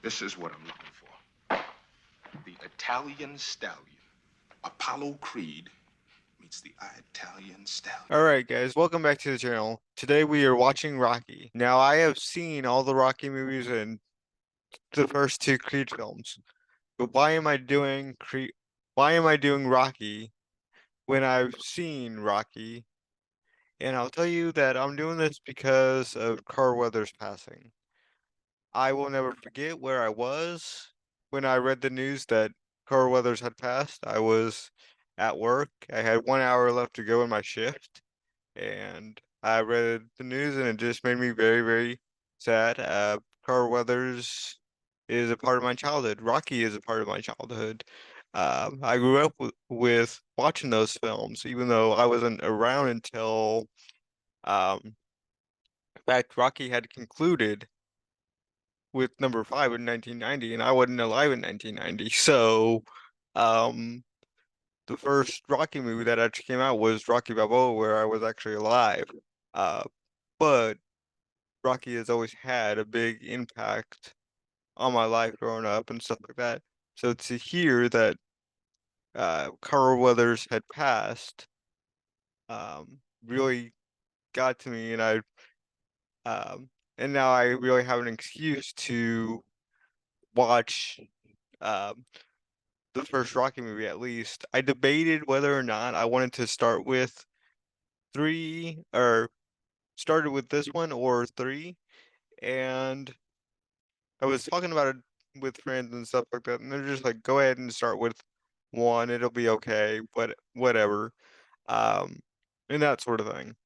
This is what I'm looking for. The Italian Stallion. Apollo Creed meets the Italian Stallion. Alright guys, welcome back to the channel. Today we are watching Rocky. Now I have seen all the Rocky movies and the first two Creed films. But why am I doing Rocky when I've seen Rocky? And I'll tell you that I'm doing this because of Carl Weathers passing. I will never forget where I was when I read the news that Carl Weathers had passed. I was at work. I had 1 hour left to go in my shift. And I read the news and it just made me very, very sad. Carl Weathers is a part of my childhood. Rocky is a part of my childhood. I grew up with watching those films, even though I wasn't around until, in fact, Rocky had concluded with number 5 in 1990, and I wasn't alive in 1990. So, um, the first Rocky movie that actually came out was Rocky Balboa, where I was actually alive. Uh, but Rocky has always had a big impact on my life growing up and stuff like that. So to hear that Carl Weathers had passed really got to me, and um, and now I really have an excuse to watch um, the first Rocky movie at least. I debated whether or not I wanted to start with three or started with this one or three, and I was talking about it with friends and stuff like that, and they're just like, "Go ahead and start with one. It'll be okay. Whatever." Um, and that sort of thing.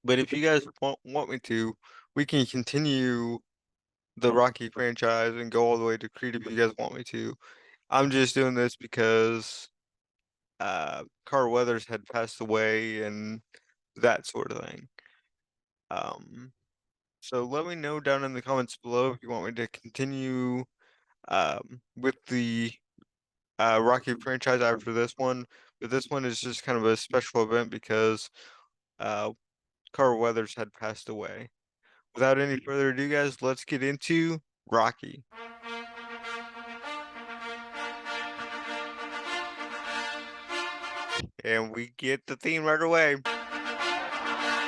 But if you guys want me to, we can continue the Rocky franchise and go all the way to Creed if you guys want me to. I'm just doing this because Carl Weathers had passed away and that sort of thing. Um, so let me know down in the comments below if you want me to continue with the Rocky franchise after this one. But this one is just kind of a special event because uh, Carl Weathers had passed away. Without any further ado, guys, let's get into Rocky. And we get the theme right away.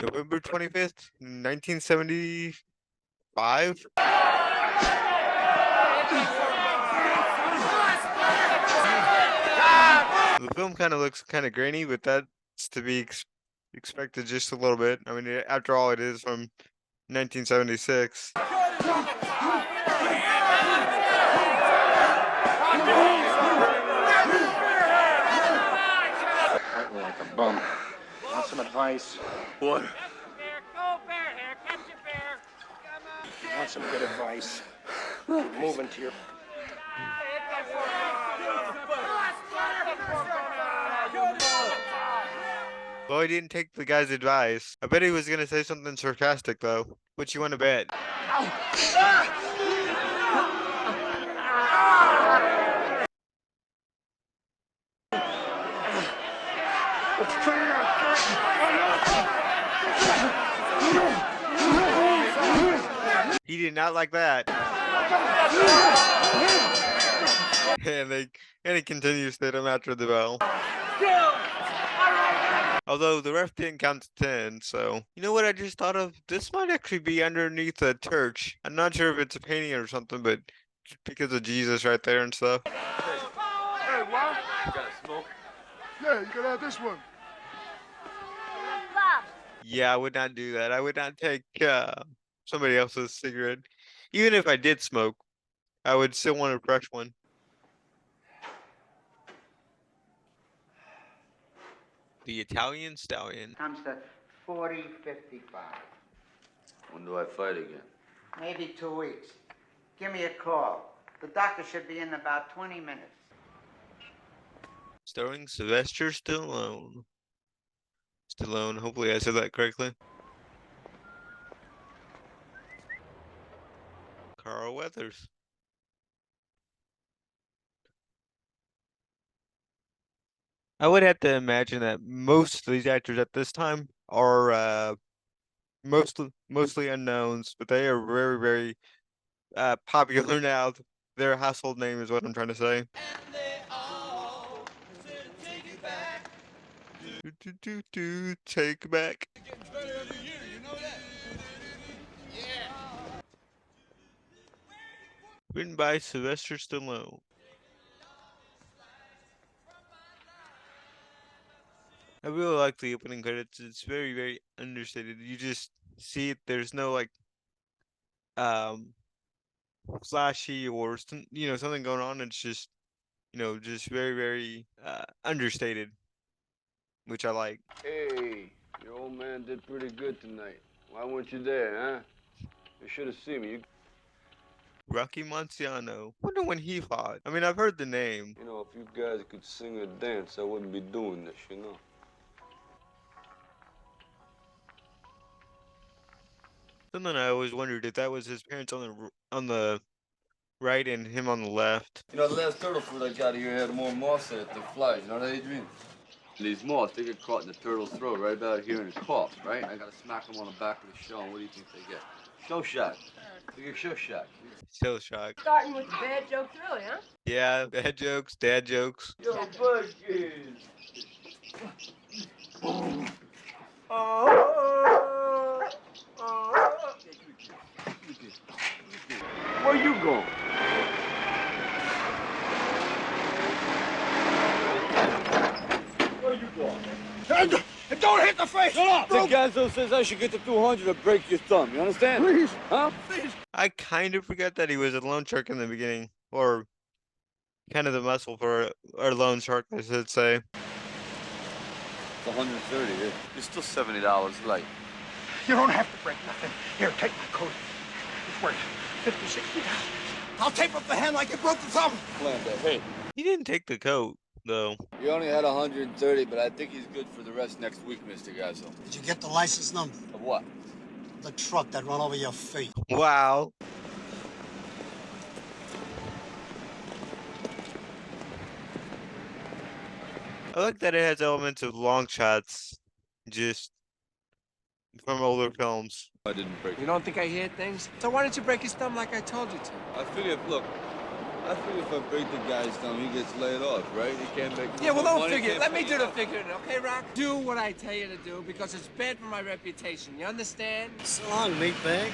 November 25th, 1975. The film kind of looks kind of grainy, but that's to be expected just a little bit. I mean, after all, it is from 1976. Fighting like a bum. Want some advice? What? Go bear here, catch a bear. Want some good advice? Move into your... Well, he didn't take the guy's advice. I bet he was gonna say something sarcastic though. What you want to bet? He did not like that. And he continues to hit him after the bell. Although the ref didn't count to 10, so you know what I just thought of? This might actually be underneath a church. I'm not sure if it's a painting or something, but because of Jesus right there and stuff. Hey, what? You got a smoke? Yeah, you can have this one. Yeah, I would not do that. I would not take somebody else's cigarette. Even if I did smoke, I would still want a fresh one. The Italian Stallion. Comes to 40.55. When do I fight again? Maybe 2 weeks. Give me a call. The doctor should be in about 20 minutes. Starring Sylvester Stallone. Stallone, hopefully I said that correctly. Carl Weathers. I would have to imagine that most of these actors at this time are mostly unknowns, but they are very, very popular now. Their household name is what I'm trying to say. Take back. Written by Sylvester Stallone. I really like the opening credits. It's very, very understated. You just see it. There's no like flashy or something going on. It's just just very, very understated, which I like. Hey, your old man did pretty good tonight. Why weren't you there, huh? You should have seen me. Rocky Marciano. Wonder when he fought. I mean, I've heard the name. You know, if you guys could sing or dance, I wouldn't be doing this, you know. Something I always wondered if that was his parents on the right and him on the left. You know, the last turtle fruit I got here had more moss in it than flies. You know that, Adrian? These moths, they get caught in the turtle's throat right about here in the cough, right? I gotta smack them on the back of the shell, and what do you think they get? Show shot. They get show shot. Still shocked. Starting with the bad jokes early, huh? Yeah, bad jokes, dad jokes. Yo, Bucky. Where you going? Where you going? And don't hit the face! Shut up! Gazzo says I should get to 200 to break your thumb. You understand? Please. Huh? Please. I kind of forgot that he was a loan shark in the beginning, or kind of the muscle for a loan shark, I should say. It's 130. You're still $70 late. You don't have to break nothing. Here, take my coat. It's worth $50, $60. I'll tape up the hand like you broke the thumb. Plan that. Hey. He didn't take the coat, though. You only had 130, but I think he's good for the rest next week, Mr. Gazzo. Did you get the license number? Of what? The truck that run over your feet. Wow. I like that it has elements of long shots, just from older films. I didn't break You don't think I hear things? So why don't you break his thumb like I told you to? I figure if I break the guy's thumb, he gets laid off, right? He can't make Yeah, well, no don't money, figure it. can't Let me pay do it the off. figuring, okay, Rock? Do what I tell you to do because it's bad for my reputation. You understand? So long, meatbag.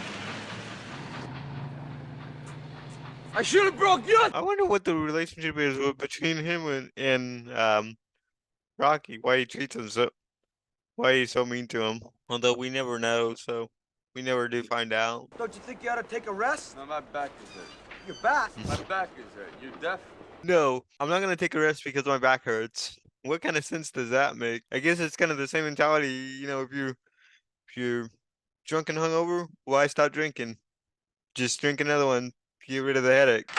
I should have broke yours! I wonder what the relationship is between him and Rocky. Why he treats him why he's so mean to him. Although we never know, so we never do find out. Don't you think you ought to take a rest? No, my back is hurt. Your back? My back is hurt. You deaf? No, I'm not gonna take a rest because my back hurts. What kind of sense does that make? I guess it's kind of the same mentality, if you're drunk and hungover, why stop drinking? Just drink another one to get rid of the headache.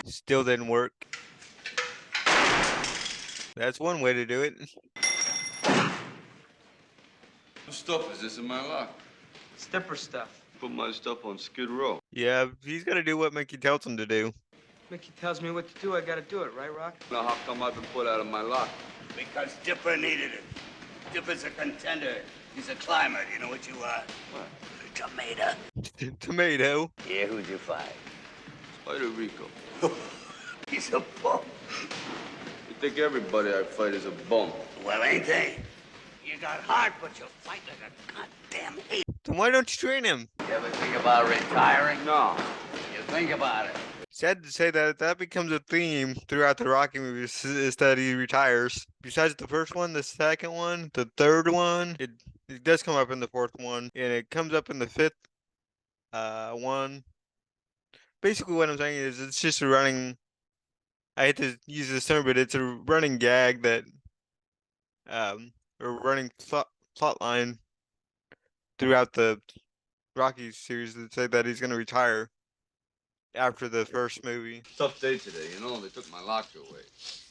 Still didn't work. That's one way to do it. What stuff is this in my locker? Stepper stuff. Put my stuff on Skid Row. Yeah, he's gotta do what Mickey tells him to do. Mickey tells me what to do, I gotta do it, right, Rock? Now, how come I've been put out of my locker? Because Dipper needed it. Dipper's a contender. He's a climber. Do you know what you are? What? Tomato. Tomato. Yeah, who'd you fight? Spider Rico. He's a bum. You think everybody I fight is a bum? Well, ain't they? You got heart, but you fight like a goddamn ape. Then why don't you train him? You ever think about retiring? No. You think about it. Sad to say that becomes a theme throughout the Rocky movies is that he retires. Besides the first one, the second one, the third one, it does come up in the fourth one, and it comes up in the fifth one. Basically what I'm saying is it's just a running, I hate to use this term, but it's a running gag that or running plot line throughout the Rocky series that say that he's gonna retire after the first movie. Tough day today, you know? They took my locker away.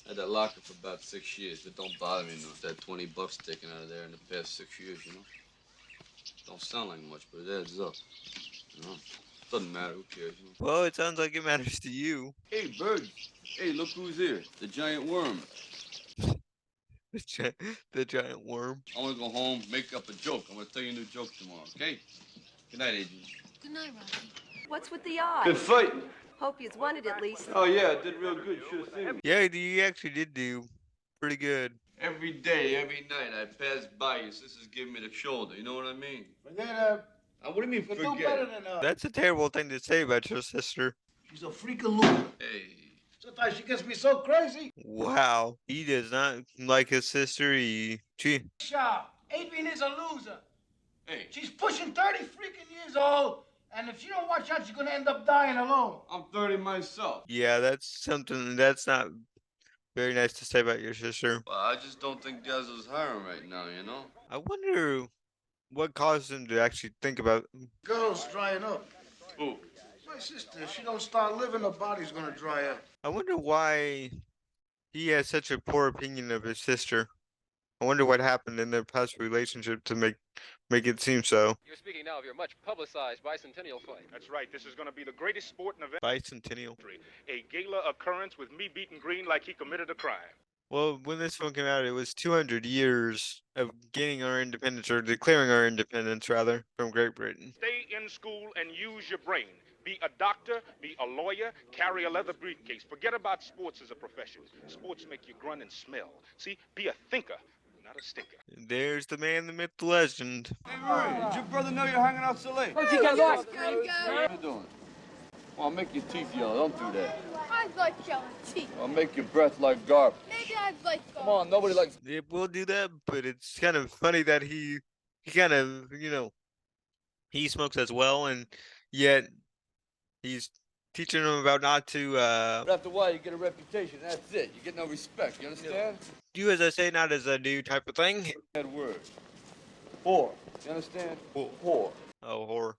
I had that locker for about 6 years. It don't bother me no, that $20 taken out of there in the past 6 years, you know? Don't sound like much, but it adds up, you know? Doesn't matter, who cares? You know? Well, it sounds like it matters to you. Hey, bird. Hey, look who's here. The giant worm. The giant worm. I want to go home, make up a joke. I'm going to tell you a new joke tomorrow, okay? Good night, Adrian. Good night, Rocky. What's with the eye? Good fighting. Hope you won it at least. Oh, yeah, I did real good. You should have seen me. Yeah, you actually did do pretty good. Every day, every night, I pass by your sister's giving me the shoulder. You know what I mean? Forget What do you mean, do forget? better than her. That's a terrible thing to say about your sister. She's a freak of loser. Hey. Sometimes she gets me so crazy. Wow. He does not like his sister. She Shaw, Adrian is a loser. Hey. She's pushing 30 freaking years old, and if she don't watch out, she's gonna end up dying alone. I'm 30 myself. yeah, that's something that's not very nice to say about your sister. Well, I just don't think Dazzle's hiring right now, you know? I wonder what caused him to actually think about. Girl's drying up. Who? My sister, if she don't start living, her body's gonna dry up. I wonder why he has such a poor opinion of his sister. I wonder what happened in their past relationship to make it seem so. You're speaking now of your much publicized bicentennial fight. That's right. This is going to be the greatest sporting event. Bicentennial. A gala occurrence with me beating Green like he committed a crime. Well, when this film came out, it was 200 years of gaining our independence, or declaring our independence, rather, from Great Britain. Stay in school and use your brain. Be a doctor, be a lawyer, carry a leather briefcase. Forget about sports as a profession. Sports make you grunt and smell. See, be a thinker, not a stinker. There's the man, the myth, the legend. Hey, Murray, did your brother know you're hanging out so late? Where'd you get lost? What are you doing? Well, I'll make your teeth yellow. Don't do that. I'd like yellow teeth. I'll make your breath like garbage. Maybe I'd like Come on, nobody likes... Yeah, we'll do that, but it's kind of funny that he kind of, he smokes as well, and yet he's teaching him about not to, But after a while, you get a reputation. That's it. You get no respect. You understand? do as I say, not as I do type of thing. That word. Whore. You understand? Whore. Oh, whore.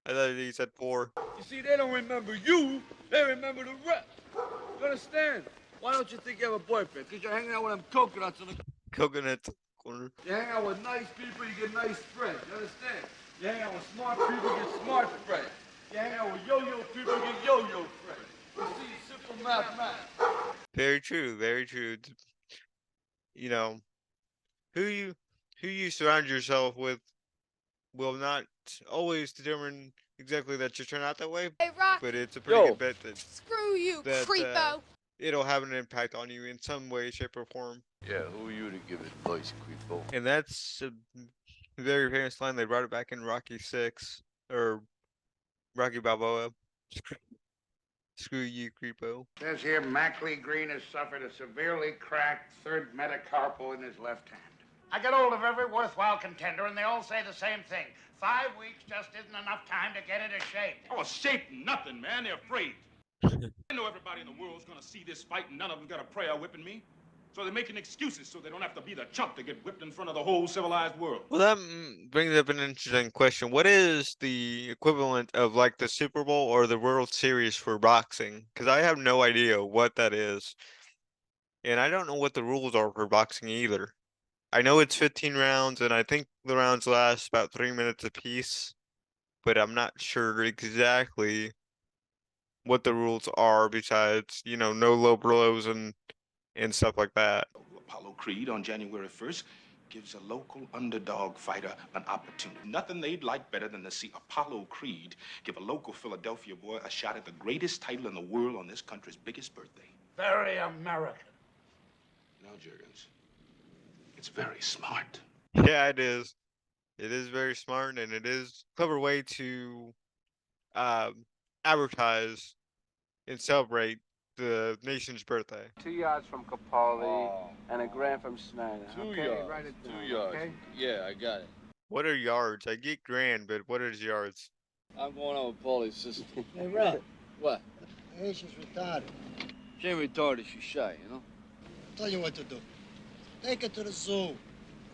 I thought he said poor. You see, they don't remember you. They remember the rep. You understand? Why don't you think you have a boyfriend? Because you're hanging out with them coconuts in the... Coconut corner. You hang out with nice people, you get nice friends. You understand? You hang out with smart people, you get smart friends. You hang out with yo-yo people, you get yo-yo friends. You see, simple mathematics. Very true, very true. Who you surround yourself with will not always determine exactly that you turn out that way, Hey, Rock, but it's a pretty good bet that screw you, creepo. It'll have an impact on you in some way, shape, or form. Yeah, who are you to give advice, creepo? And that's a very famous line. They brought it back in Rocky 6, or Rocky Balboa. Screw you, creepo. Says here Mackley Green has suffered a severely cracked third metacarpal in his left hand. I get hold of every worthwhile contender, and they all say the same thing. 5 weeks just isn't enough time to get into shape. Oh, shape nothing, man. They're afraid. I know everybody in the world's gonna see this fight, and none of them got a prayer whipping me. So they're making excuses so they don't have to be the chump to get whipped in front of the whole civilized world. Well, that brings up an interesting question. What is the equivalent of like the Super Bowl or the World Series for boxing? Because I have no idea what that is. And I don't know what the rules are for boxing either. I know it's 15 rounds, and I think the rounds last about 3 minutes apiece. But I'm not sure exactly what the rules are besides, no low blows and stuff like that. Apollo Creed on January 1st gives a local underdog fighter an opportunity. Nothing they'd like better than to see Apollo Creed give a local Philadelphia boy a shot at the greatest title in the world on this country's biggest birthday. Very American. Now, Juergens, it's very smart. Yeah, it is. It is very smart, and it is a clever way to advertise and celebrate the nation's birthday. 2 yards from Capaldi and a grand from Snyder. 2 okay, yards. write it down. 2 yards. Okay? Yeah, I got it. What are yards? I get grand, but what is yards? I'm going out with Paulie's sister. Hey, Rob. What? Hey, she's retarded. She ain't retarded, she's shy, I'll tell you what to do. Take her to the zoo.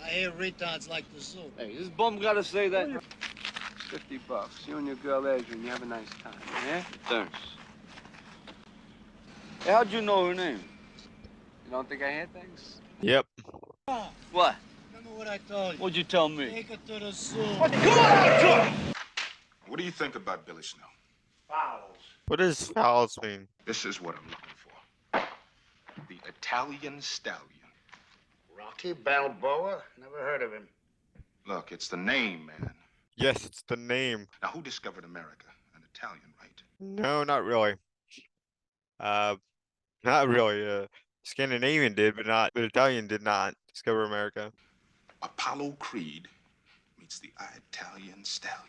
I hear retards like the zoo. Hey, this bum gotta say that. $50. You and your girl Adrian, you have a nice time, yeah? Thanks. Hey, how'd you know her name? You don't think I hear things? Yep. What? Remember what I told you? What'd you tell me? Take her to the zoo. What do you think about Billy Snow? What does Fowls mean? This is what I'm looking for. The Italian Stallion. Rocky Balboa? Never heard of him. Look, it's the name, man. Yes, it's the name. Now, who discovered America? An Italian, right? No, not really. Not really. Scandinavian did, but Italian did not discover America. Apollo Creed meets the Italian Stallion.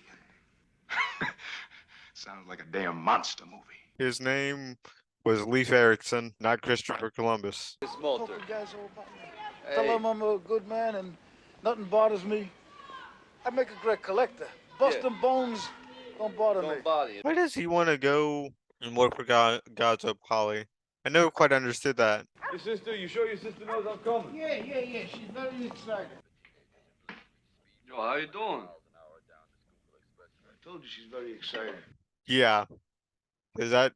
Sounds like a damn monster movie. His name was Leif Erikson, not Christopher Columbus. Small Talk turkey. to guys all about me. Hey. Tell them I'm a good man and nothing bothers me. I make a great collector. Busting bones don't bother me. Don't bother you. Why does he want to go and work for gods of Polly? I never quite understood that. Your sister, you sure your sister knows I'm coming? Yeah. She's very excited. Yo, how you doing? I told you she's very excited. Yeah, is that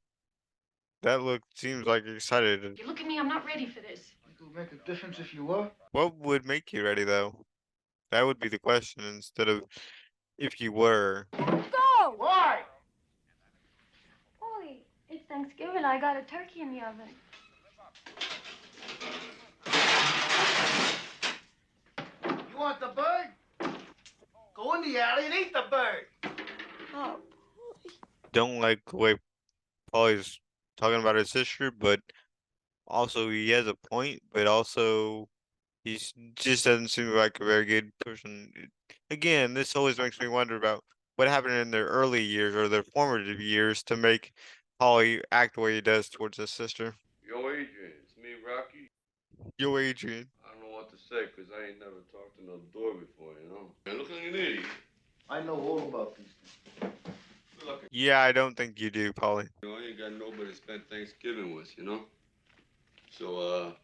look seems like excited. You look at me, I'm not ready for this. It would make a difference if you were. What would make you ready though? That would be the question instead of if you were. Go! Why? Paulie, it's Thanksgiving. I got a turkey in the oven. You want the bird? Go in the alley and eat the bird. Oh, Don't like the way Polly's talking about his sister, but also he has a point, but also just doesn't seem like a very good person. Again, this always makes me wonder about what happened in their early years or their formative years to make Polly act the way he does towards his sister. Yo, Adrian, it's me, Rocky. Yo, Adrian. I don't know what to say, because I ain't never talked to no door before, you know? You're looking like an idiot. I know all about these things. Look, Yeah, I don't think you do, Polly. you know, I ain't got nobody to spend Thanksgiving with, you know? So,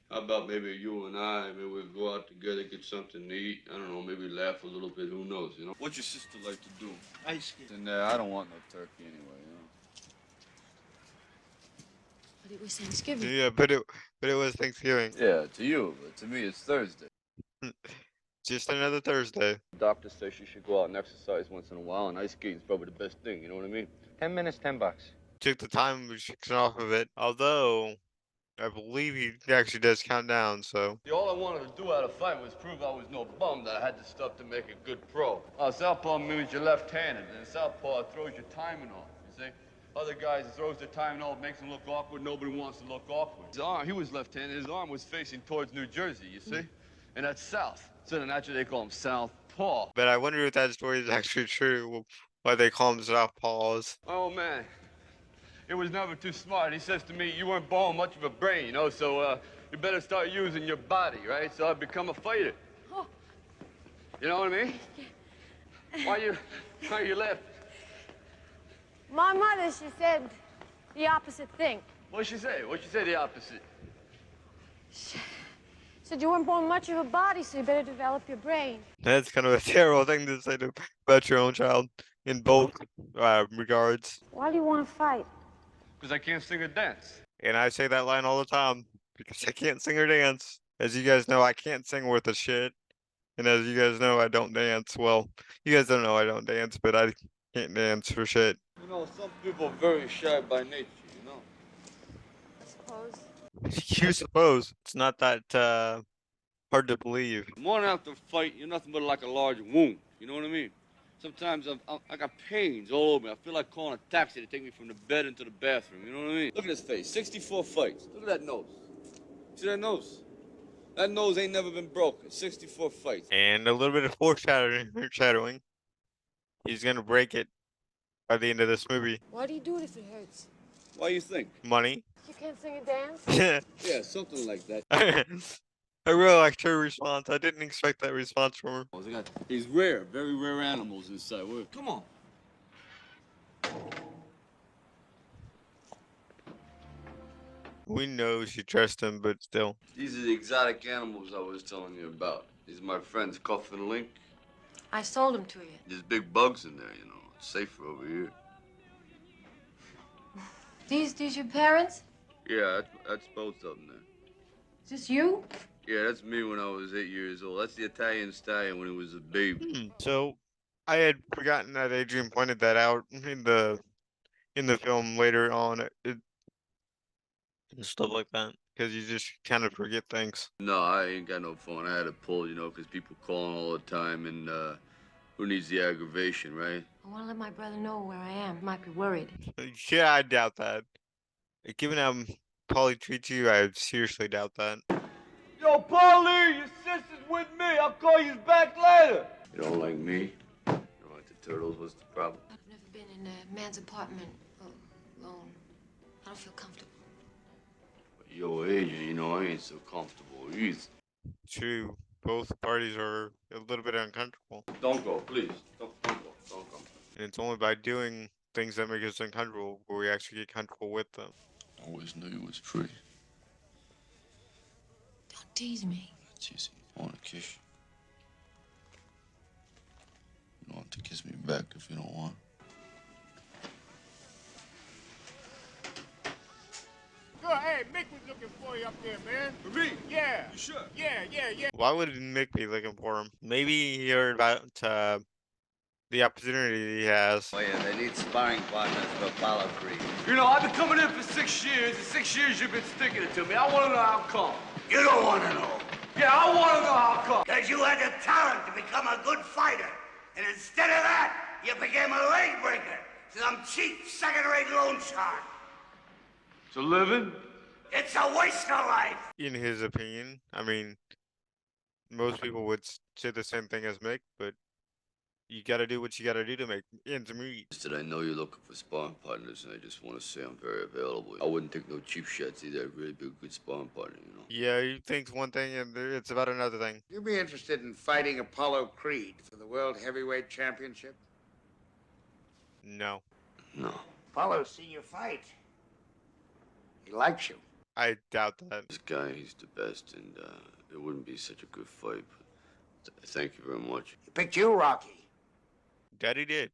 how about maybe you and I, maybe we'll go out together, get something to eat. I don't know, maybe laugh a little bit, who knows, you know? What's your sister like to do? Ice cream. And I don't want no turkey anyway, you know? but it was Thanksgiving. Yeah, but it was Thanksgiving. Yeah, to you, but to me it's Thursday. Just another Thursday. The doctor says she should go out and exercise once in a while, and ice skating's probably the best thing, you know what I mean? 10 minutes, $10. Took the time restriction off of it, although I believe he actually does count down, so. All I wanted to do out of fight was prove I was no bum, that I had the stuff to make a good pro. Southpaw means you're left-handed, and southpaw throws your timing off, you see? Other guys throws their timing off, makes them look awkward, nobody wants to look awkward. His arm, he was left-handed, his arm was facing towards New Jersey, you see? And that's south. So then naturally they call him southpaw. But I wonder if that story is actually true, why they call him Southpaws. Oh, man. It was never too smart. He says to me, you weren't born much of a brain, you know, so you better start using your body, right? So I become a fighter. Oh. You know what I mean? Why you laughing? My mother, she said the opposite thing. What'd she say? What'd she say the opposite? She said you weren't born much of a body, so you better develop your brain. That's kind of a terrible thing to say about your own child in both regards. Why do you want to fight? Because I can't sing or dance. And I say that line all the time because I can't sing or dance. As you guys know, I can't sing worth a shit. And as you guys know, I don't dance. Well, you guys don't know I don't dance, but I can't dance for shit. You know, some people are very shy by nature, you know? I suppose. You suppose it's not that hard to believe. The morning after a fight, you're nothing but like a large wound. You know what I mean? Sometimes I got pains all over me. I feel like calling a taxi to take me from the bed into the bathroom. You know what I mean? Look at his face. 64 fights. Look at that nose. See that nose? That nose ain't never been broken. 64 fights. And a little bit of foreshadowing. He's gonna break it by the end of this movie. Why do you do it if it hurts? Why you think? Money. You can't sing or dance? Yeah, something like that. I really liked her response. I didn't expect that response from her. These rare, very rare animals inside. Come on. We know she trusts him, but still. These are the exotic animals I was telling you about. These are my friends, Cuff and Link. I sold them to you. There's big bugs in there, you know. It's safer over here. These your parents? Yeah, that's both of them there. Is this you? Yeah, that's me when I was 8 years old. That's the Italian Stallion when he was a baby. So, I had forgotten that Adrian pointed that out in in the film later on, and stuff like that, because you just kind of forget things. No, I ain't got no phone. I had to pull, you know, because people calling all the time, and who needs the aggravation, right? I want to let my brother know where I am. He might be worried. Yeah, I doubt that. Given how Paulie treats you, I seriously doubt that. Yo, Paulie, your sister's with me. I'll call you back later. You don't like me? You don't like the turtles? What's the problem? I've never been in a man's apartment alone. I don't feel comfortable. Yo, Adrian, you know, I ain't so comfortable either. True, both parties are a little bit uncomfortable. Don't go, please. Don't go. Don't go. And it's only by doing things that make us uncomfortable where we actually get comfortable with them. I always knew you was pretty. Don't tease me. That's easy. I want to kiss you. You don't have to kiss me back if you don't want. Good. Hey, Mick was looking for you up there, man. For me? Yeah. You sure? Yeah. Why would Mick be looking for him? Maybe he heard about the opportunity he has. Oh, yeah, they need sparring partners for Apollo Creed. You know, I've been coming in for 6 years. In 6 years, you've been sticking it to me. I want to know how come. You don't want to know. Yeah, I want to know how come. Because you had the talent to become a good fighter. And instead of that, you became a leg breaker. Some cheap, second-rate loan shark. It's a living? It's a waste of life. In his opinion, I mean, most people would say the same thing as Mick, but you gotta do what you gotta do to make ends meet. Just that I know you're looking for sparring partners, and I just want to say I'm very available. I wouldn't take no cheap shots either. I'd really be a good sparring partner, you know? Yeah, you think one thing and it's about another thing. You'd be interested in fighting Apollo Creed for the World Heavyweight Championship? No. No. Apollo's seen you fight. He likes you. I doubt that. This guy, he's the best, and it wouldn't be such a good fight. But thank you very much. He picked you, Rocky. Daddy did.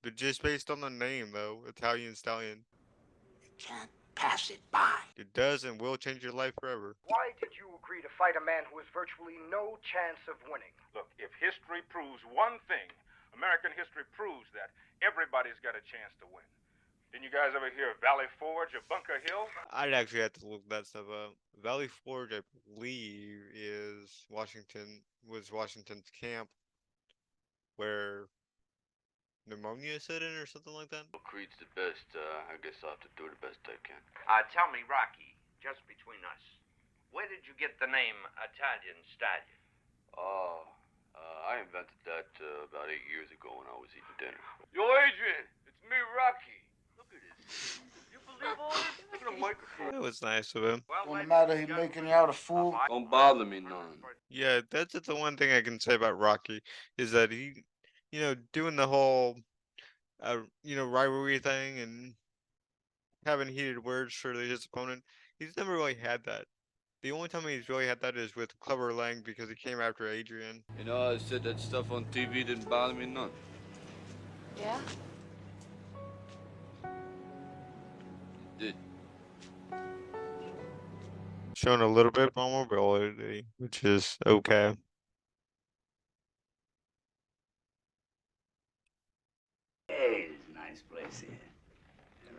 But just based on the name, though, Italian Stallion. You can't pass it by. It does and will change your life forever. Why did you agree to fight a man who has virtually no chance of winning? Look, if history proves one thing, American history proves that everybody's got a chance to win. Didn't you guys ever hear of Valley Forge or Bunker Hill? I'd actually have to look that stuff up. Valley Forge, I believe, was Washington's camp where pneumonia set in or something like that. Creed's the best. I guess I'll have to do the best I can. Tell me, Rocky, just between us, where did you get the name Italian Stallion? Oh, I invented that about 8 years ago when I was eating dinner. Yo, Adrian, it's me, Rocky. Look at this. You believe all this? Look at the microphone. That was nice of him. Don't matter, he making you out a fool. Don't bother me none. Yeah, that's the one thing I can say about Rocky is that he, doing the whole, rivalry thing and having heated words for his opponent. He's never really had that. The only time he's really had that is with Clubber Lang because he came after Adrian. You know, I said that stuff on TV didn't bother me none. Yeah? It did. Showing a little bit of vulnerability, which is okay. Hey, it's a nice place here.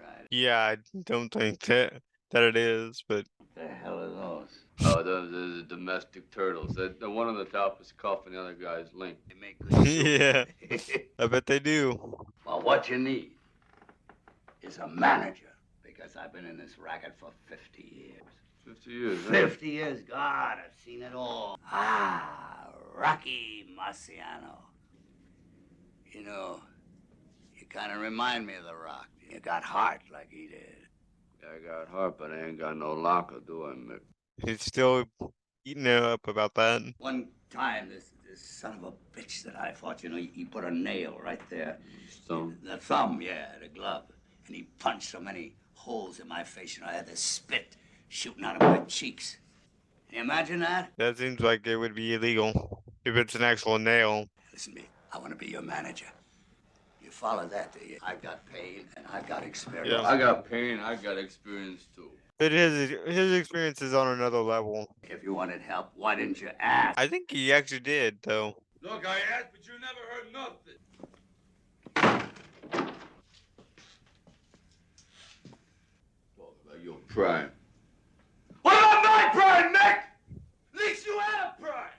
Right. Yeah, I don't think that it is, but What the hell are those? Oh, those are the domestic turtles. The one on the top is Cuff and the other guy is Link. They make good soup. yeah, I bet they do. Well, what you need is a manager, because I've been in this racket for 50 years. 50 years, huh? 50 years? God, I've seen it all. Ah, Rocky Marciano. You know, you kind of remind me of The Rock. You got heart like he did. I got heart, but I ain't got no locker, do I, Mick? He's still eating it up about that. One time, this son of a bitch that I fought, he put a nail right there. Thumb? The thumb, yeah, the glove. And he punched so many holes in my face, I had this spit shooting out of my cheeks. Can you imagine that? That seems like it would be illegal if it's an actual nail. Listen to me, I want to be your manager. You follow that, do you? I got pain and I got experience. Yeah. I got pain, I got experience, too. But his experience is on another level. If you wanted help, why didn't you ask? I think he actually did, though. Look, I asked, but you never heard nothing. prime. What about my prime, Nick? At least you had a prime.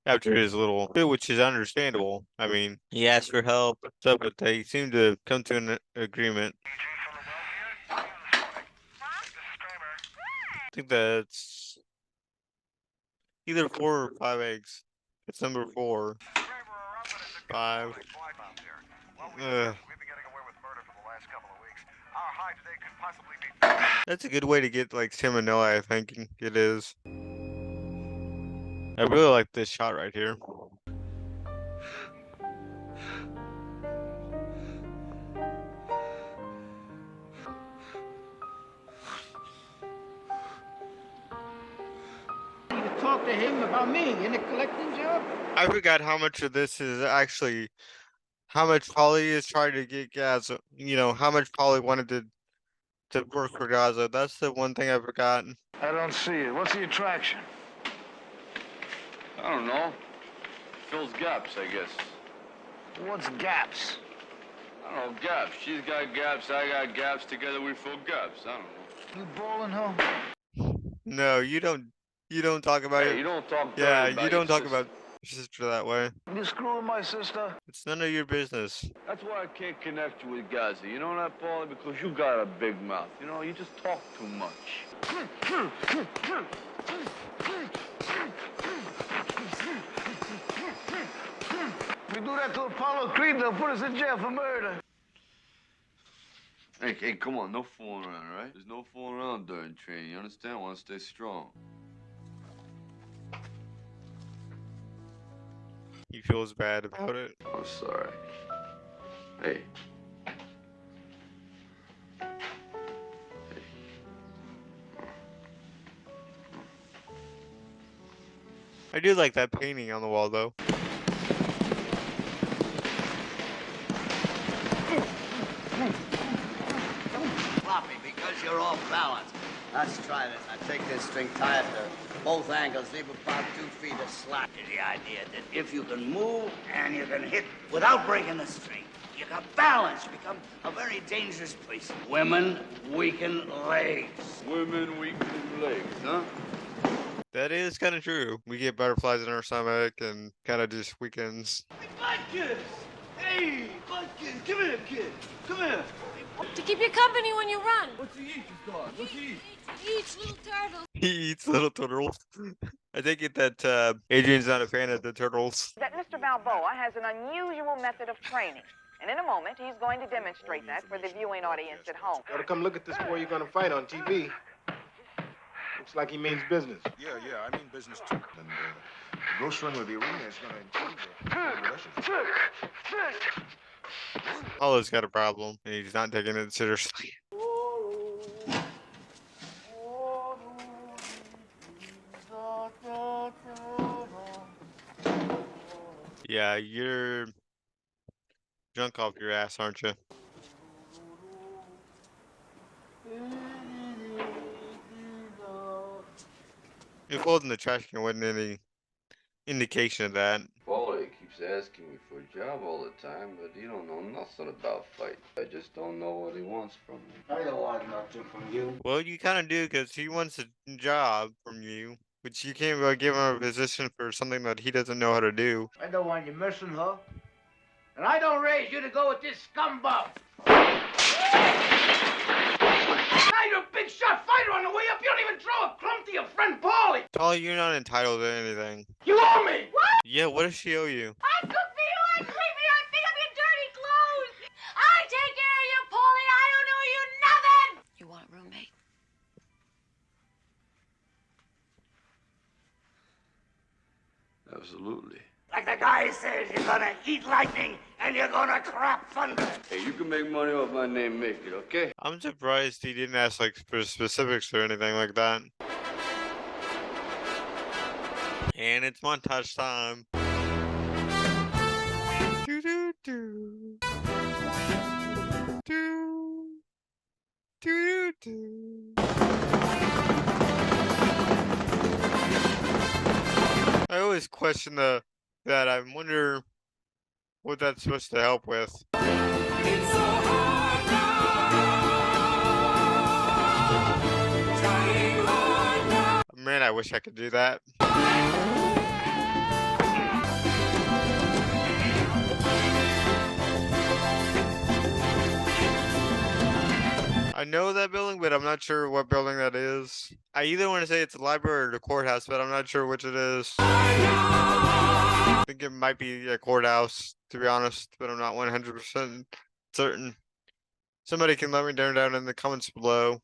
After his little, which is understandable. I mean, he asked for help, stuff, but they seem to come to an agreement. I think that's either 4 or 5 eggs. It's number 4. 5. That's a good way to get like salmonella, I think it is. I really like this shot right here. You talk to him about me in the collecting job? I forgot how much of this is actually how much Polly is trying to get Gazzo. You know, how much Polly wanted to work for Gazzo. That's the one thing I've forgotten. I don't see it. What's the attraction? I don't know. Fills gaps, I guess. What's gaps? I don't know, gaps. She's got gaps, I got gaps. Together we fill gaps. I don't know. You balling, huh? No, you don't talk about Hey, it. you don't talk Yeah, dirty about you don't your talk sister. about your sister that way. You screwing my sister? It's none of your business. That's why I can't connect you with Gaza. You know that, Paulie? Because you got a big mouth. You know, you just talk too much. If we do that to Apollo Creed, they'll put us in jail for murder. Hey, come on. No fooling around, all right? There's no fooling around during training. You understand? I want to stay strong. He feels bad about it. I'm sorry. Hey. I do like that painting on the wall though. Floppy, because you're off balance. Let's try this. Now take this string, tie it to both angles, leave about 2 feet of slack. The idea that if you can move and you can hit without breaking the string, you got balance. You become a very dangerous person. Women weaken legs. Women weaken legs, huh? That is kind of true. We get butterflies in our stomach and kind of just weakens. Butkus! Hey, Butkus, come here, kid. Come here. To keep you company when you run. What's he eat, this dog? What's he eat? He eats little turtles. He eats little turtles. I take it that Adrian's not a fan of the turtles. That Mr. Balboa has an unusual method of training. And in a moment, he's going to demonstrate that for the viewing audience at home. Gotta come look at this boy you're gonna fight on TV. Looks like he means business. Yeah, I mean business too. And the gross run with the arena is gonna improve the relationship. Apollo's got a problem, and he's not taking it seriously. Yeah, you're drunk off your ass, aren't you? If holding the trash can wasn't any indication of that. Paulie keeps asking me for a job all the time, but he don't know nothing about fighting. I just don't know what he wants from me. I don't want nothing from you. Well, you kind of do, because he wants a job from you, but you can't really give him a position for something that he doesn't know how to do. I don't want you messing her. And I don't raise you to go with this scumbag. Now you're a big shot fighter on the way up. You don't even throw a crumb to your friend Paulie. Tolly, you're not entitled to anything. You owe me. What? Yeah, what does she owe you? I cook for you, I clean for you, I pick up your dirty clothes. I take care of you, Paulie. I don't owe you nothing. You want a roommate? Absolutely. Like the guy says, you're gonna eat lightning and you're gonna crap thunder. Hey, you can make money off my name, make it, okay? I'm surprised he didn't ask like for specifics or anything like that. And it's montage time. Do do do. Do do do. I always question the that I wonder what that's supposed to help with. Man, I wish I could do that. I know that building, but I'm not sure what building that is. I either want to say it's a library or the courthouse, but I'm not sure which it is. I think it might be a courthouse, to be honest, but I'm not 100% certain. Somebody can let me know down in the comments below.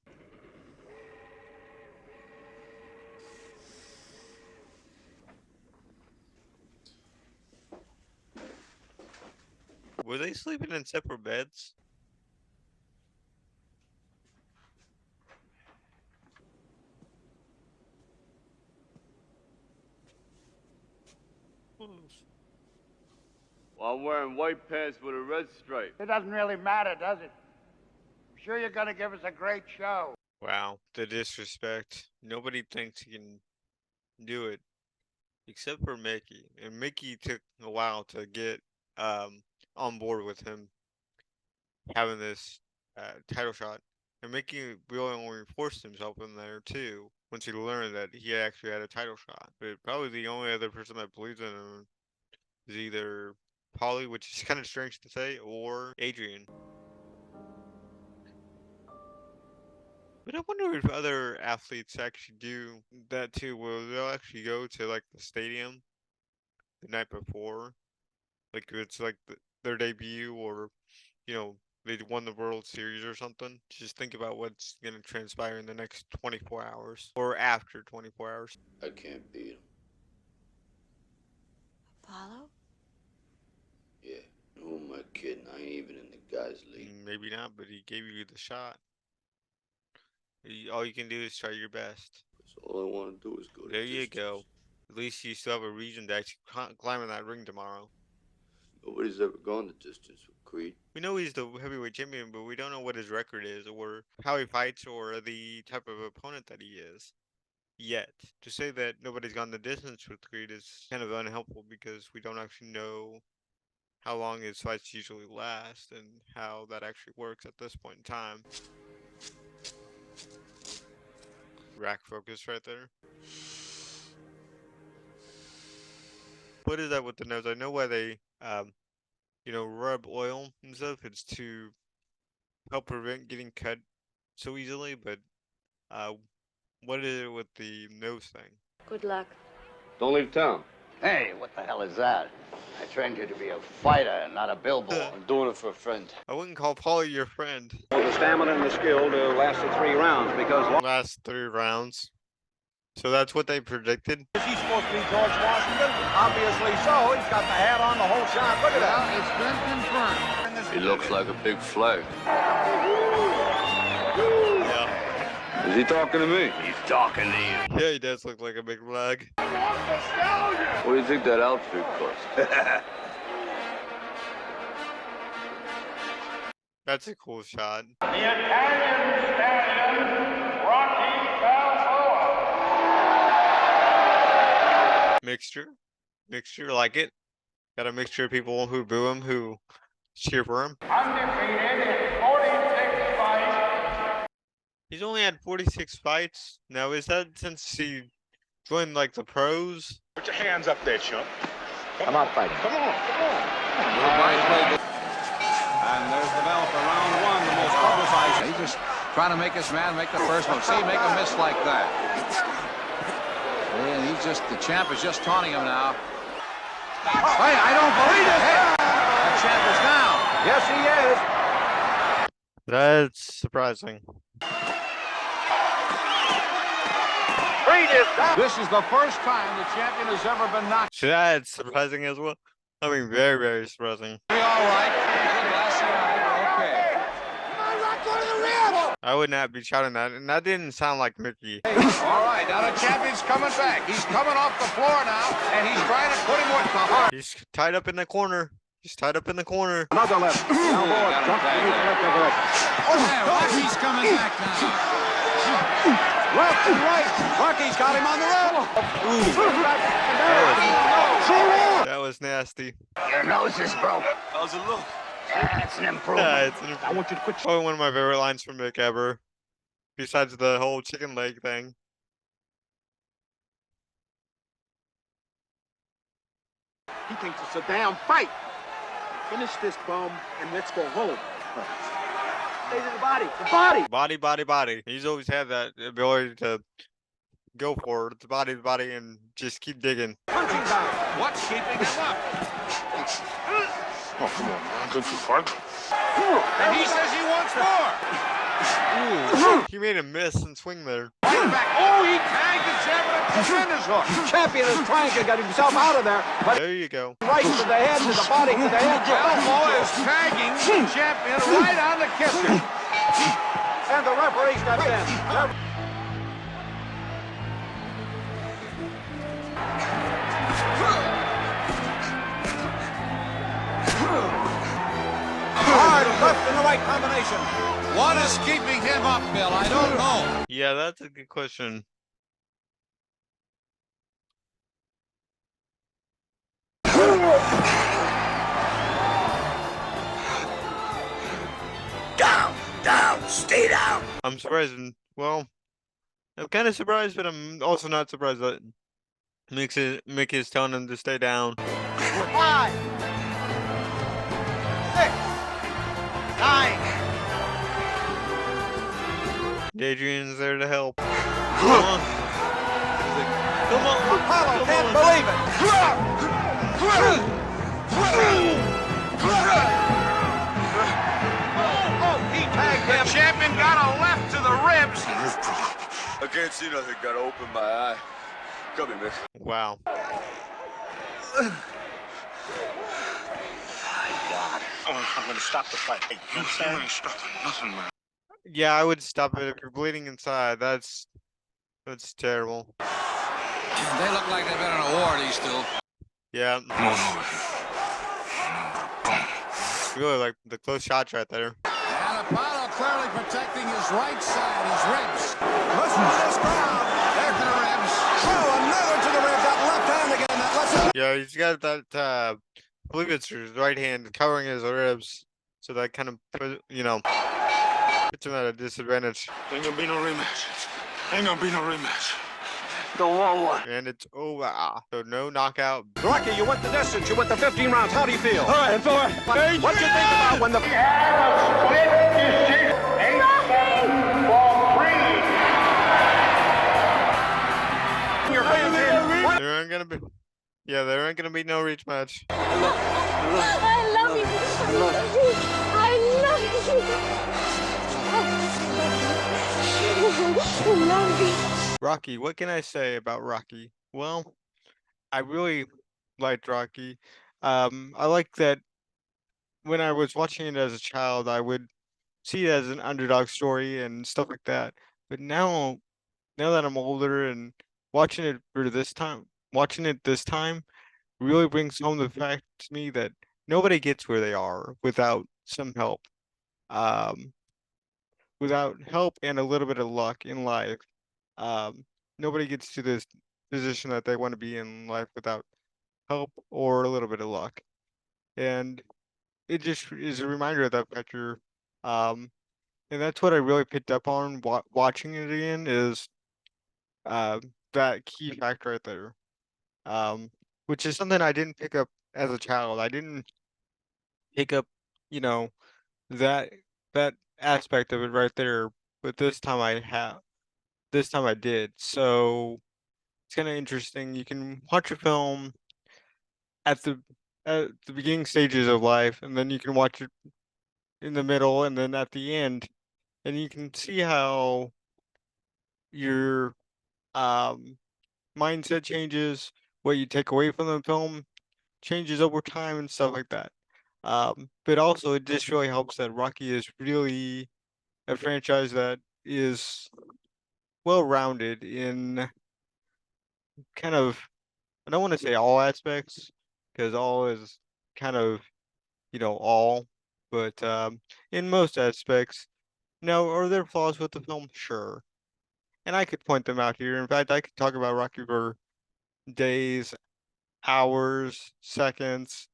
Were they sleeping in separate beds? Well, I'm wearing white pants with a red stripe. It doesn't really matter, does it? I'm sure you're gonna give us a great show. Wow, the disrespect. Nobody thinks he can do it except for Mickey. And Mickey took a while to get on board with him having this title shot. And Mickey really only forced himself in there too once he learned that he actually had a title shot. But probably the only other person that believes in him is either Paulie, which is kind of strange to say, or Adrian. But I wonder if other athletes actually do that too. Will they'll actually go to like the stadium the night before, like it's like their debut, or you know they won the World Series or something. Just think about what's gonna transpire in the next 24 hours or after 24 hours. I can't beat him. Apollo? Yeah, who am I kidding? I ain't even in the guys' league. Maybe not, but he gave you the shot. All you can do is try your best. That's all I want to do is go. There you go. At least you still have a reason to actually climb in that ring tomorrow. Nobody's ever gone the distance with Creed. We know he's the heavyweight champion, but we don't know what his record is, or how he fights, or the type of opponent that he is. Yet. To say that nobody's gone the distance with Creed is kind of unhelpful because we don't actually know how long his fights usually last and how that actually works at this point in time. Rack focus right there. What is that with the nose? I know why they, you know, rub oil and stuff. It's to help prevent getting cut so easily, but what is it with the nose thing? Good luck. Don't leave town. Hey, what the hell is that? I trained you to be a fighter and not a billboard. I'm doing it for a friend. I wouldn't call Paulie your friend. The stamina and the skill to last the 3 rounds because... Last 3 rounds. So that's what they predicted? Is he supposed to be George Washington? Obviously so. He's got the hat on the whole shot. Look at that. It's been confirmed. He looks like a big flag. Yeah. Is he talking to me? He's talking to you. Yeah, he does look like a big flag. What do you think that outfit cost? That's a cool shot. The Italian stallion, Rocky Balboa. Mixture, like it. Got a mixture of people who boo him, who cheer for him. Undefeated in 46 fights. He's only had 46 fights. Now, is that since he joined like the pros? Put your hands up there, chump. I'm not fighting. Come on, come on. And there's the bell for round 1, the most publicized. He's just trying to make his man make the first move. See, make a miss like that. And he's just, the champ is just taunting him now. Hey, I don't believe it. Hey, the champ is down. Yes, he is. That's surprising. This is the first time the champion has ever been knocked. So that's surprising as well. I mean, very, very surprising. Be all right. Last time, okay. I would not be shouting that, and that didn't sound like Mickey. All right, now the champion's coming back. He's coming off the floor now, and he's trying to put him with the heart. He's tied up in the corner. He's tied up in the corner. Another left. Elbow, jump to the left of the left. Oh, man, Rocky's coming back now. Left and right. Rocky's got him on the rope. That was nasty. Your nose is broke. How's it look? That's an improvement. Yeah, it's an improvement. I want you to quit. Probably one of my favorite lines from Mick ever. Besides the whole chicken leg thing. He thinks it's a damn fight. Finish this bum and let's go home. Stay to the body. The body. Body. He's always had that ability to go for the body, and just keep digging. Punching bag. What's keeping him up? Oh, come on, man. Go too far. And he says he wants more. Ooh, he made a miss and swing there. Right back. Oh, he tagged the champ with a tremendous hook. Champion is trying to get himself out of there, but There you go. right to the head, to the body, to the head. Elmo is tagging the champion right on the kisser. And the referee steps in. Hard left and the right combination. What is keeping him up, Bill? I don't know. Yeah, that's a good question. Down, stay down. I'm surprised. Well, I'm kind of surprised, but I'm also not surprised that Mick is telling him to stay down. 5, 6, 9. Adrian's there to help. Come on. Come on. Apollo can't believe it. Oh, he tagged him. The champion got a left to the ribs. I can't see nothing. Gotta open my eye. Come here, Mick. Wow. I'm gonna stop the fight. Hey, you understand? I ain't stopping nothing, man. Yeah, I would stop it if you're bleeding inside. That's terrible. They look like they've been in a war, these two. Yeah. No. Really like the close shots right there. And Apollo clearly protecting his right side, his ribs. Listen to this crowd. There to the ribs. Oh, another to the ribs. That left hand again. That left hand. Yeah, he's got that. I believe it's his right hand covering his ribs, so that kind of puts him at a disadvantage. Ain't gonna be no rematch. Ain't gonna be no rematch. Don't want one. And it's over. So no knockout. Rocky, you went the distance. You went the 15 rounds. How do you feel? All right, it's all right. What'd you think about when the... There aren't gonna be. Yeah, there aren't gonna be no reach match. I love you. I love you. Rocky, what can I say about Rocky? Well, I really liked Rocky. I like that when I was watching it as a child, I would see it as an underdog story and stuff like that. But now that I'm older and watching it this time really brings home the fact to me that nobody gets where they are without some help. Without help and a little bit of luck in life. Nobody gets to this position that they want to be in life without help or a little bit of luck. And it just is a reminder of that factor. And that's what I really picked up on watching it again is that key factor right there. Which is something I didn't pick up as a child. I didn't pick up, that aspect of it right there, but this time I did. So it's kind of interesting. You can watch a film at the beginning stages of life, and then you can watch it in the middle, and then at the end, and you can see how your mindset changes, what you take away from the film changes over time and stuff like that. But also it just really helps that Rocky is really a franchise that is well-rounded in kind of, I don't want to say all aspects, because all is kind of, all, but in most aspects. Now, are there flaws with the film? Sure. and I could point them out here. In fact, I could talk about Rocky for days, hours, seconds,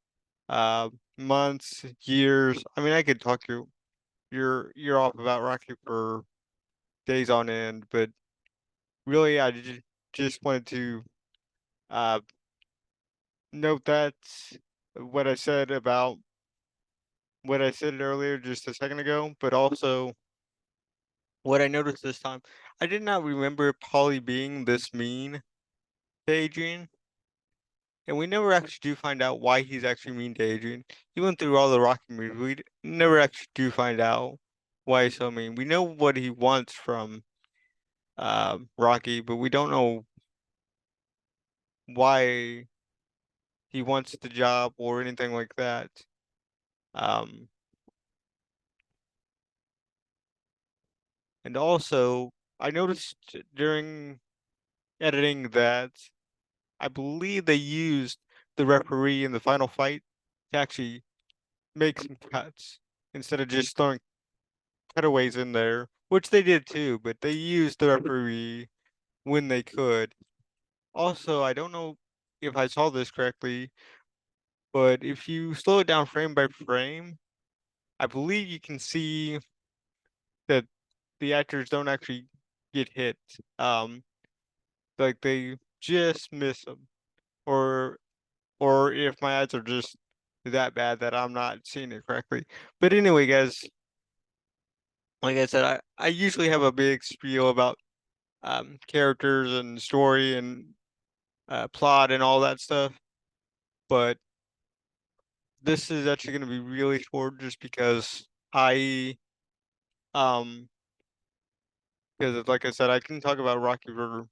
months, years. I mean, I could talk you're off about Rocky for days on end, but really, I just wanted to uh, note that what I said about what I said earlier just a second ago, but also what I noticed this time. I did not remember Paulie being this mean to Adrian, and we never actually do find out why he's actually mean to Adrian. Even through all the Rocky movies, we never actually do find out why he's so mean. We know what he wants from Rocky, but we don't know why he wants the job or anything like that. And also, I noticed during editing that I believe they used the referee in the final fight to actually make some cuts instead of just throwing cutaways in there, which they did too, but they used the referee when they could. Also, I don't know if I saw this correctly, but if you slow it down frame by frame, I believe you can see that the actors don't actually get hit. Like they just miss them, or if my eyes are just that bad that I'm not seeing it correctly. But anyway, guys, like I said, I usually have a big spiel about characters and story and plot and all that stuff, but this is actually going to be really short just because because like I said, I can talk about Rocky for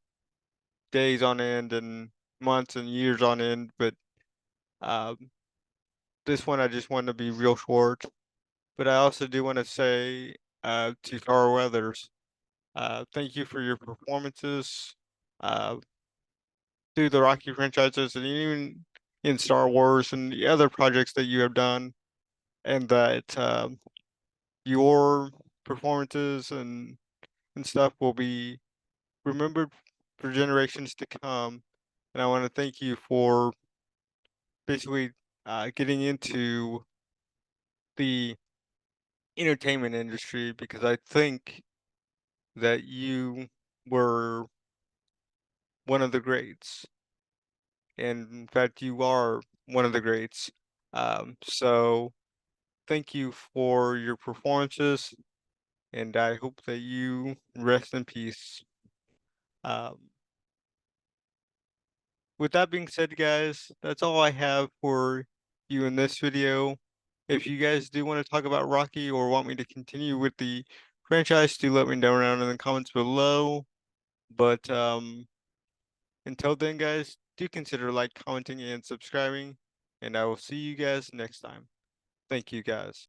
days on end and months and years on end, but um, this one I just want to be real short. But I also do want to say to Carl Weathers, thank you for your performances through the Rocky franchises and even in Star Wars and the other projects that you have done, and that your performances and stuff will be remembered for generations to come. And I want to thank you for basically getting into the entertainment industry because I think that you were one of the greats. And in fact, you are one of the greats. So thank you for your performances, and I hope that you rest in peace. With that being said, guys, that's all I have for you in this video. If you guys do want to talk about Rocky or want me to continue with the franchise, do let me know down in the comments below. But until then, guys, do consider like, commenting, and subscribing, and I will see you guys next time. Thank you, guys.